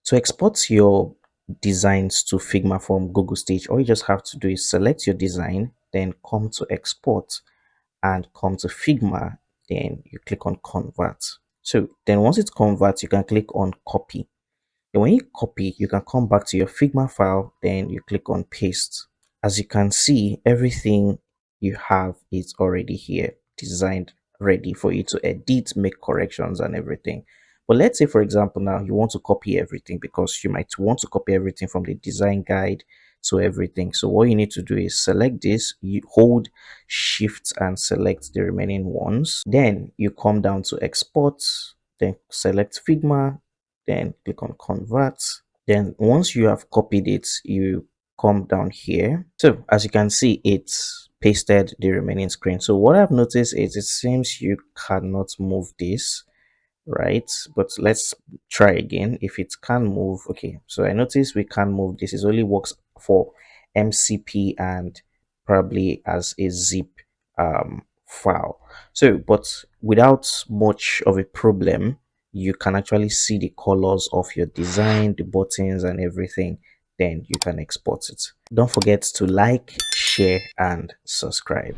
To export your designs to Figma from Google Stage, all you just have to do is select your design, then come to export and come to Figma, then you click on convert. So then once it converts, you can click on copy. And when you copy, you can come back to your Figma file, then you click on paste. As you can see, everything you have is already here, designed, ready for you to edit, make corrections and everything. But let's say, for example, now you want to copy everything because you might want to copy everything from the design guide to everything. So what you need to do is select this, you hold shift and select the remaining ones. Then you come down to export, then select Figma, then click on convert. Then once you have copied it, you come down here. So as you can see, it's pasted the remaining screen. So what I've noticed is it seems you cannot move this, right? But let's try again. If it can move, okay, so I notice we can't move this. It only works for MCP and probably as a zip file. So but without much of a problem, you can actually see the colors of your design, the buttons and everything. Then you can export it. Don't forget to like, share and subscribe.